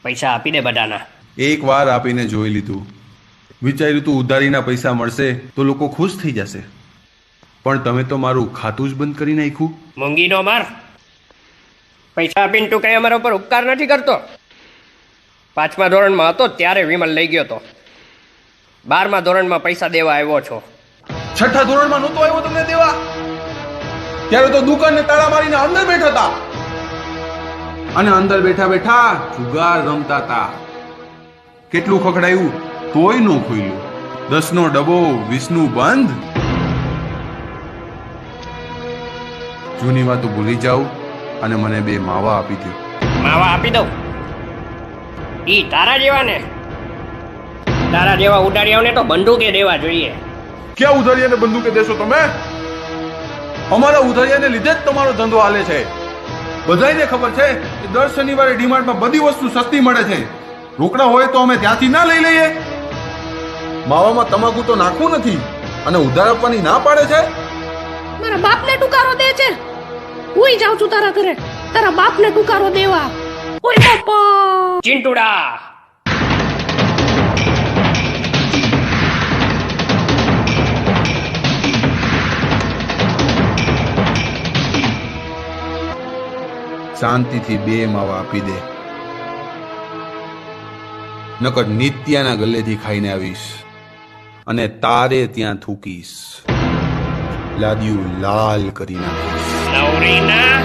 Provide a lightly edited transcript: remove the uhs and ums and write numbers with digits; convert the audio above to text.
પૈસા આપી દે બધાના. એક વાર આપીને જોઈ લીધું, વિચાર્યું તું ઉધારીના પૈસા મળશે તો લોકો ખુશ થઈ જશે, પણ તમે તો મારું ખાતું જ બંધ કરી નાખ્યું. મૂંગી નો માર. પૈસા આપીને તું કઈ અમારા ઉપર ઉપકાર નથી કરતો. 5મા ધોરણમાં હતો ત્યારે વિમલ લઈ ગયો તો. 12મા ધોરણમાં પૈસા દેવા આવ્યો છો. 6ઠ્ઠા ધોરણમાં નહોતો આવ્યો તમને દેવા? ત્યારે તો દુકાનને તાળા મારીને અંદર બેઠા હતા અને અંદર બેઠા બેઠા જુગાર રમતા હતા. કેટલું ખખડાયું તોય નો ખોલ્યું. 10નો ડબ્બો 20નું બંધ. જૂની વાતો ભૂલી જાઉં અને મને 2 માવા આપી દો. માવા આપી દઉં? ઈ તારા જેવા ને. તારા જેવા ઉડાડિયાઓને તો બંદૂકે દેવા જોઈએ. ક્યાં ઉધારિયાને બંદૂકે દેશો તમે? અમારા ઉધારિયાને લીધે જ તમારો ધંધો હાલે છે. બધાયને ખબર છે કે દર શનિવારે ડીમાર્ટમાં બધી વસ્તુ સસ્તી મળે છે. રોકડા હોય તો અમે ત્યાંથી ના લઈ લઈએ. માવામાં તમાકુ તો નાખવું નથી અને ઉધાર આપવાની ના પાડે છે. મારા બાપને ટુકારો દે છે. હુંય જાઉં છું તારા ઘરે તારા બાપને ટુકારો દેવા. ઓય બાપા ચિંટુડા. શાંતિથી 2 માવા આપી દે, નકર નિત્યાના ગલ્લેથી ખાઈને આવીશ અને તારે ત્યાં થૂકીશ. લાદિયું લાલ કરી નાખીશ. નવરીના